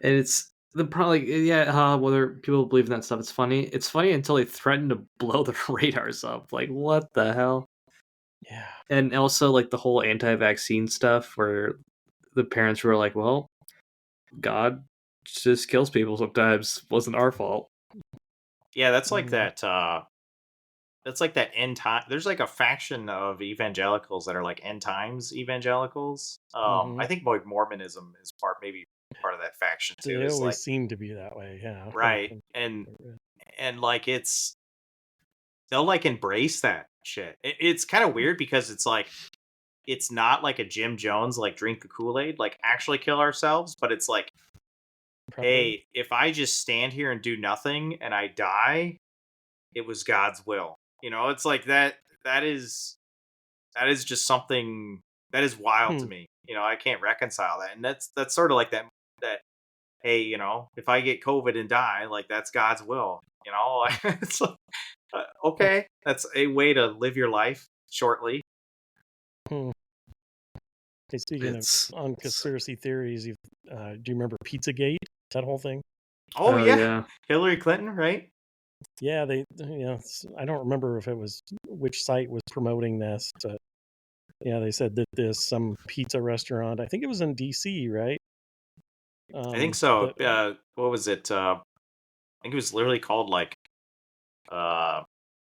And it's the probably whether people believe in that stuff, it's funny. It's funny until they threaten to blow the radars up. Like, what the hell? Yeah. And also like the whole anti-vaccine stuff where the parents were like, well, God just kills people sometimes. Wasn't our fault. Yeah, that's like Mm. that end time. There's like a faction of evangelicals that are like end times evangelicals. Mhm. I think like Mormonism is maybe part of that faction too. They Is like, always seem to be that way. Yeah. right, and like they'll like embrace that, shit. It's kind of weird because it's like it's not like a Jim Jones like drink the Kool-Aid, like actually kill ourselves, but it's like, hey, if I just stand here and do nothing and I die, it was God's will. It's like that is just something that is wild to me. I can't reconcile that. And that's sort of like that hey, if I get COVID and die, like that's God's will. It's like, okay, that's a way to live your life shortly. Hmm. Hey, speaking on conspiracy theories, do you remember Pizzagate? That whole thing? Oh yeah. Hillary Clinton, right? Yeah, I don't remember if it was which site was promoting this. Yeah, they said that there's some pizza restaurant. I think it was in DC, right? I think so. What was it? I think it was literally called like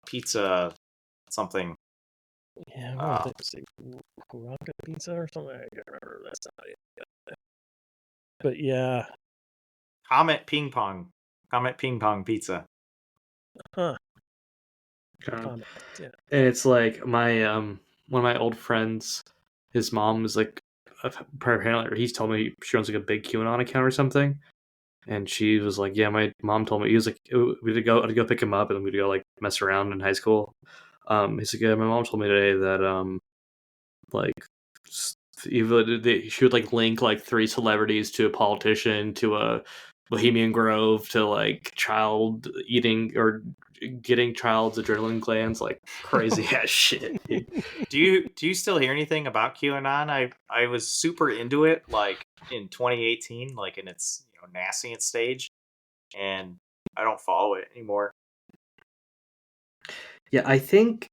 pizza something. Yeah, what did they say? Rocket pizza or something? I can't remember. That's not it. But yeah. Comet ping pong pizza. Huh. And it's like my one of my old friends, his mom is like apparently he's told me she runs like a big QAnon account or something. And she was like, "Yeah, my mom told me." He was like, "We had to go pick him up, and then we'd go like mess around in high school." He's like, "Yeah, my mom told me today that like even she would like link like 3 celebrities to a politician to a Bohemian Grove to like child eating or getting child's adrenaline glands, like crazy ass shit." Dude. Do you still hear anything about QAnon? I was super into it like in 2018, like in its nascent stage, and I don't follow it anymore. Yeah, I think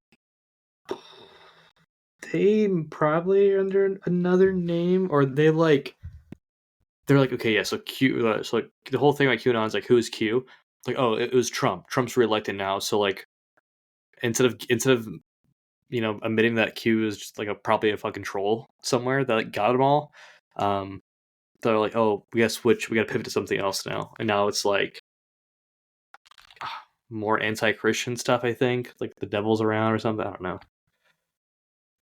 they probably are under another name, or they're like, okay, yeah, so Q, so like the whole thing about QAnon is like, who is Q? Like, oh, it was Trump. Trump's reelected now, so like instead of admitting that Q is just like probably a fucking troll somewhere that like, got them all, they're like, oh, we gotta switch, we gotta pivot to something else now, and now it's like more anti-Christian stuff. I think like the devil's around or something. I don't know.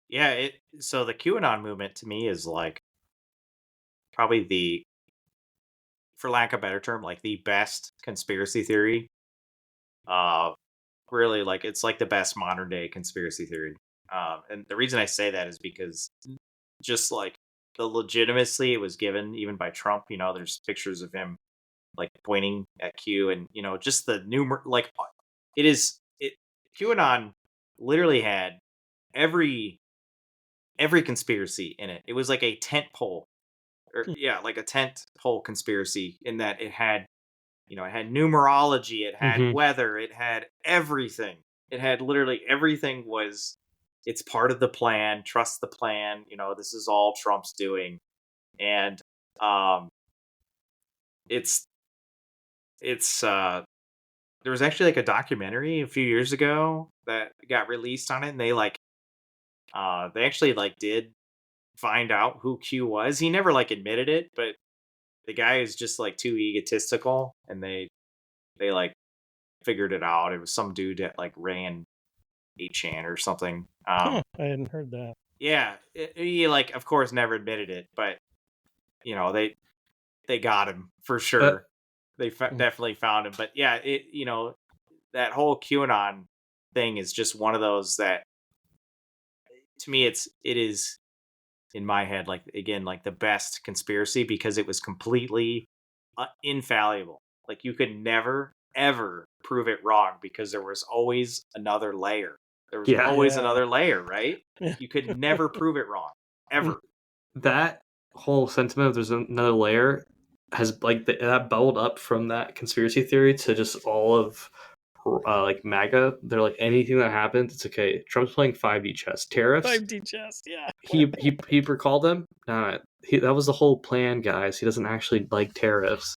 Yeah, so the QAnon movement to me is like probably the, for lack of a better term, like the best conspiracy theory. Really, like it's like the best modern day conspiracy theory. And the reason I say that is because just like the legitimacy it was given even by Trump. There's pictures of him like pointing at Q, and just the like it QAnon literally had every conspiracy in it. It was like a tent pole, or like a tent pole conspiracy, in that it had it had numerology, it had Mm-hmm. weather, it had everything. It had literally everything. It's part of the plan. Trust the plan. This is all Trump's doing. And it's there was actually like a documentary a few years ago that got released on it, and they actually like did find out who Q was. He never like admitted it, but the guy is just like too egotistical, and they like figured it out. It was some dude that like ran 8chan or something. I hadn't heard that. Yeah, he like of course never admitted it, but they got him for sure. They definitely found him. But yeah, that whole QAnon thing is just one of those that, to me, it is in my head, like, again, like the best conspiracy, because it was completely infallible. Like you could never ever prove it wrong, because there was always another layer. There was always another layer, right? You could never prove it wrong, ever. That whole sentiment of there's another layer has like that bubbled up from that conspiracy theory to just all of like MAGA. They're like, anything that happens, it's okay. Trump's playing 5D chess. Tariffs. 5D chess, yeah. He recalled them. Nah, that was the whole plan, guys. He doesn't actually like tariffs.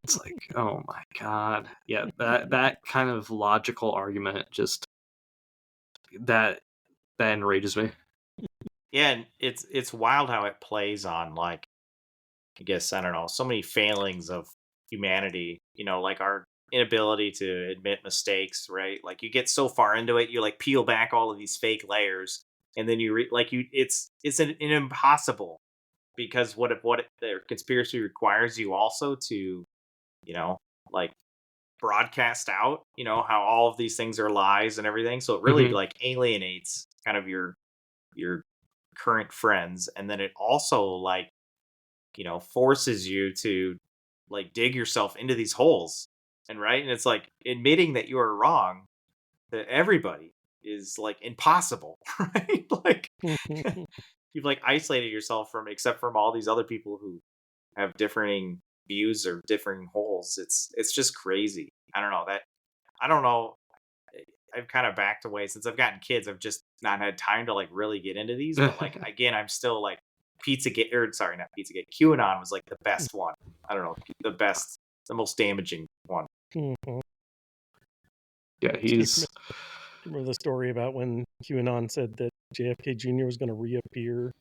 It's like, oh my god, yeah. That kind of logical argument just that enrages me. Yeah, and it's wild how it plays on, like, I guess, I don't know, so many failings of humanity. Like our inability to admit mistakes, right? Like you get so far into it, you like peel back all of these fake layers, and then it's an impossible, because the conspiracy requires you also to, you know, like broadcast out, how all of these things are lies and everything. So it really Mhm. like alienates kind of your current friends, and then it also like, forces you to like dig yourself into these holes. And right, and it's like admitting that you are wrong to everybody is like impossible, right? Like you've like isolated yourself from, except from all these other people who have differing views or differing holes. It's just crazy. I don't know. I've kind of backed away since I've gotten kids. I've just not had time to like really get into these. But like again, I'm still like Pizzagate, or sorry, not Pizzagate. QAnon was like the best one. I don't know, the most damaging one. Yeah, he's Remember the story about when QAnon said that JFK Jr. was going to reappear,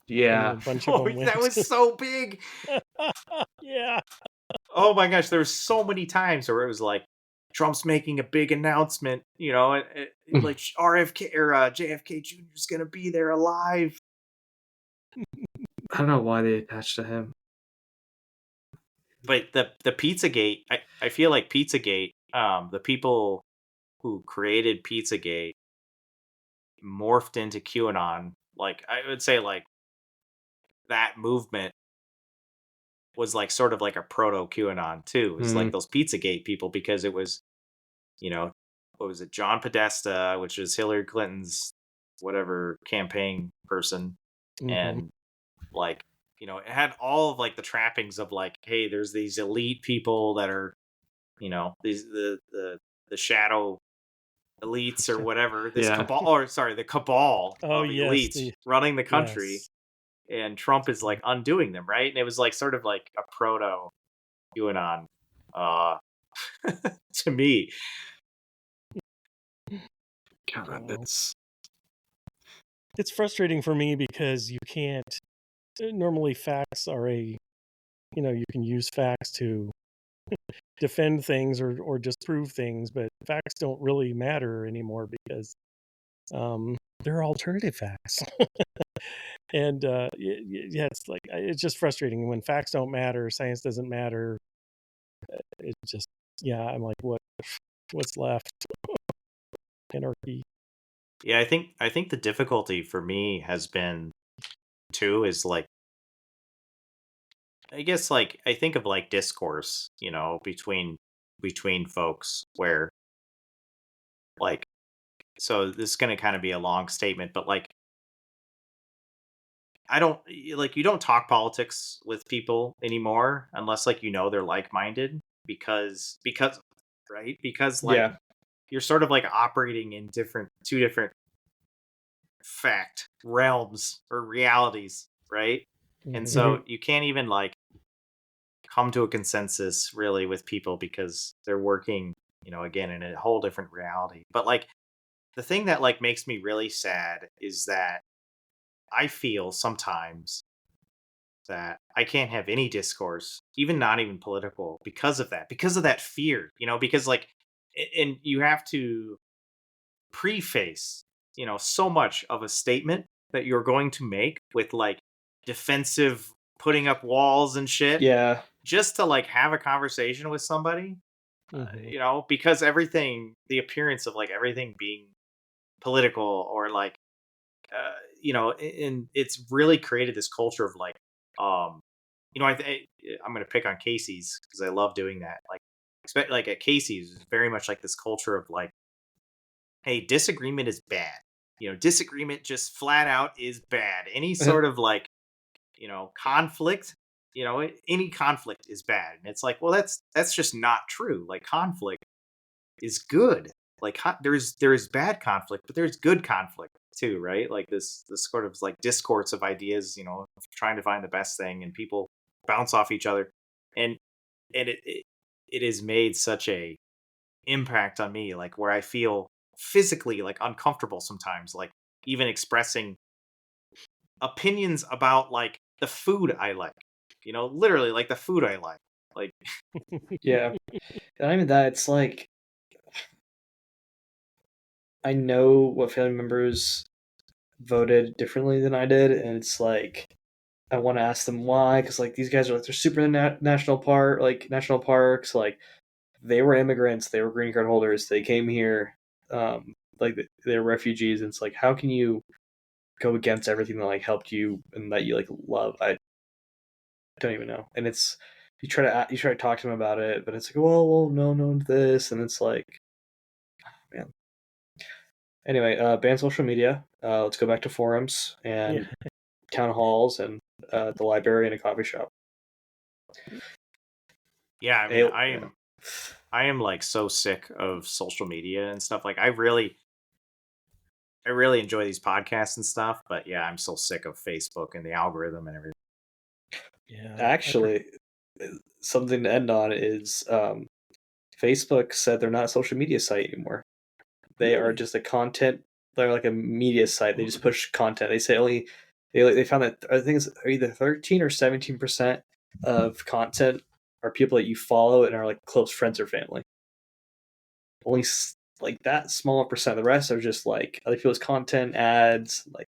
and yeah. a bunch of Oh, them went. that was so big. Yeah. Oh my gosh, there were so many times where it was like Trump's making a big announcement, like RFK or JFK Jr. is going to be there alive. I don't know why they attached to him. But the Pizzagate, I feel like Pizzagate, the people who created Pizzagate morphed into QAnon. Like I would say like that movement was like sort of like a proto QAnon too. It was like those Pizzagate people, because it was, what was it, John Podesta, which is Hillary Clinton's whatever campaign person, and like, it had all of like the trappings of like, hey, there's these elite people that are, these the shadow elites or whatever, this Yeah. cabal, or sorry, the cabal Oh, of yes. elites running the country, Yes. and Trump is like undoing them, right? And it was like sort of like a proto QAnon, to me. God, Wow. it's It's frustrating for me because you can't. Normally, facts are you can use facts to defend things or disprove things, but facts don't really matter anymore because there are alternative facts. And yeah, it's just frustrating when facts don't matter, science doesn't matter. It's just, yeah, I'm like, what's left? Anarchy. Yeah, I think the difficulty for me has been too is like, I guess like I think of like discourse, between folks, where like, so this is going to kind of be a long statement, but like I don't like, you don't talk politics with people anymore unless like they're like-minded, because right? Because like yeah. you're sort of like operating in two different fact realms or realities, right? And so you can't even like come to a consensus really with people, because they're working, again, in a whole different reality. But like the thing that like makes me really sad is that I feel sometimes that I can't have any discourse, even not even political, because of that fear, because like, and you have to preface, so much of a statement that you're going to make with like defensive, putting up walls and shit, Yeah. just to like have a conversation with somebody, Mm-hmm. because the appearance of like everything being political, or like, and it's really created this culture of like, I'm going to pick on Casey's because I love doing that. Like, like at Casey's, it's very much like this culture of like, hey, disagreement is bad. Disagreement just flat out is bad. Any sort of like, conflict, any conflict is bad. And it's like, well, that's just not true. Like conflict is good. Like there's bad conflict, but there's good conflict too, right? Like this sort of like discourse of ideas, trying to find the best thing, and people bounce off each other, and it has made such a impact on me, like where I feel physically like uncomfortable sometimes, like even expressing opinions about like the food I like, literally like the food I like. Like, Yeah. Not even that, it's like I know what family members voted differently than I did, and it's like I want to ask them why, because like these guys are like they're super national parks, like they were immigrants, they were green card holders, they came here, like they're refugees, and it's like how can you go against everything that like helped you and that you like love? I don't even know, and it's you try to talk to them about it, but it's like well no this, and it's like man. Anyway, ban social media. Let's go back to forums and town halls and the library and a coffee shop. yeah, I mean, I am like so sick of social media and stuff. Like, I really enjoy these podcasts and stuff, but yeah, I'm so sick of Facebook and the algorithm and everything. Yeah. Actually, something to end on is Facebook said they're not a social media site anymore. They are just a content. They're like a media site. They just push content. They say only they found that I think it's either 13 or 17% of content are people that you follow and are like close friends or family. Only like that small percent. The rest are just like other people's content, ads. Like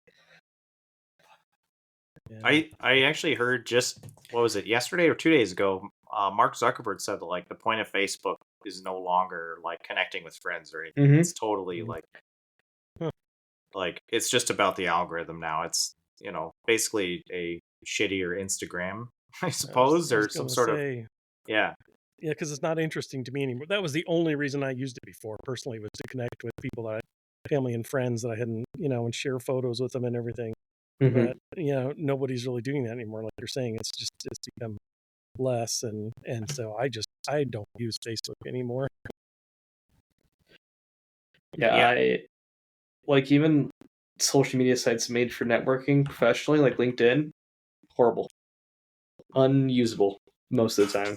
I actually heard just what was it, yesterday or 2 days ago? Mark Zuckerberg said that like the point of Facebook is no longer like connecting with friends or anything. It's totally like it's just about the algorithm now. It's basically a shittier Instagram, I suppose, or some sort of yeah. Yeah, because it's not interesting to me anymore. That was the only reason I used it before, personally, was to connect with people that family and friends that I hadn't, and share photos with them and everything. But nobody's really doing that anymore. Like you're saying, it's become less, and so I don't use Facebook anymore. Yeah, I like even social media sites made for networking professionally, like LinkedIn, horrible, unusable most of the time.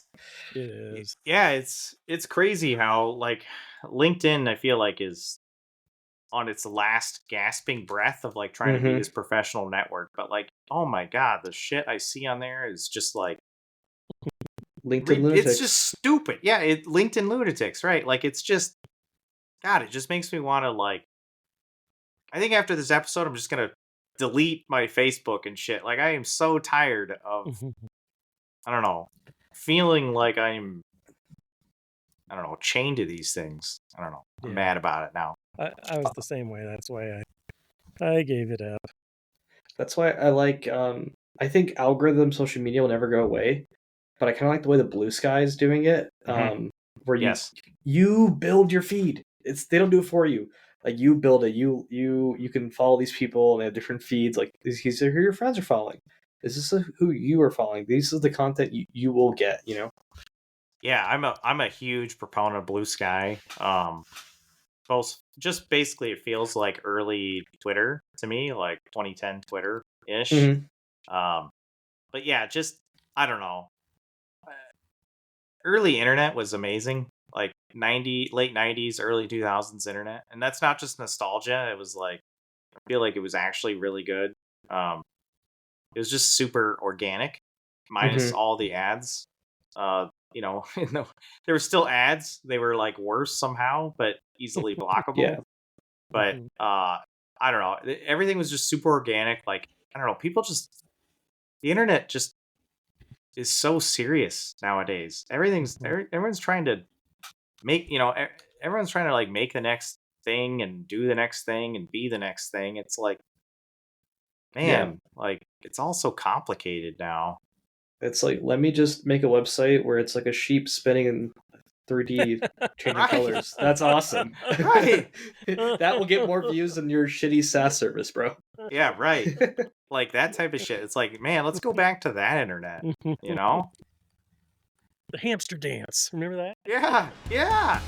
It is. Yeah, it's crazy how like LinkedIn I feel like is on its last gasping breath of like trying to be this professional network, but like oh my god, the shit I see on there is just like LinkedIn lunatics. It's just stupid. Yeah, LinkedIn lunatics, right? Like it's just God, it just makes me want to like I think after this episode I'm just going to delete my Facebook and shit. Like I am so tired of I don't know, feeling like I'm chained to these things. I don't know. I'm mad about it now. I was the same way. That's why I gave it up. That's why I like I think algorithm social media will never go away, but I kind of like the way the Blue Sky is doing it. Where you build your feed. They don't do it for you. Like you build it. You can follow these people and they have different feeds. Like these are who your friends are following. This is who you are following. This is the content you will get. Yeah, I'm a huge proponent of Blue Sky. Both just basically it feels like early Twitter to me, like 2010 Twitter ish. But yeah, just I don't know. Early internet was amazing, like late 90s, early 2000s internet, and that's not just nostalgia. It was like I feel like it was actually really good. It was just super organic, minus all the ads. There were still ads. They were like worse somehow, but easily blockable. Yeah. But I don't know. Everything was just super organic. Like I don't know. The internet just is so serious nowadays. Everyone's trying to make everyone's trying to like make the next thing and do the next thing and be the next thing. It's like, man, like it's all so complicated now. It's like, let me just make a website where it's like a sheep spinning in 3D changing colors. That's awesome. Right. That will get more views than your shitty SaaS service, bro. Yeah, right. Like that type of shit. It's like, man, let's go back to that internet, The hamster dance. Remember that? Yeah.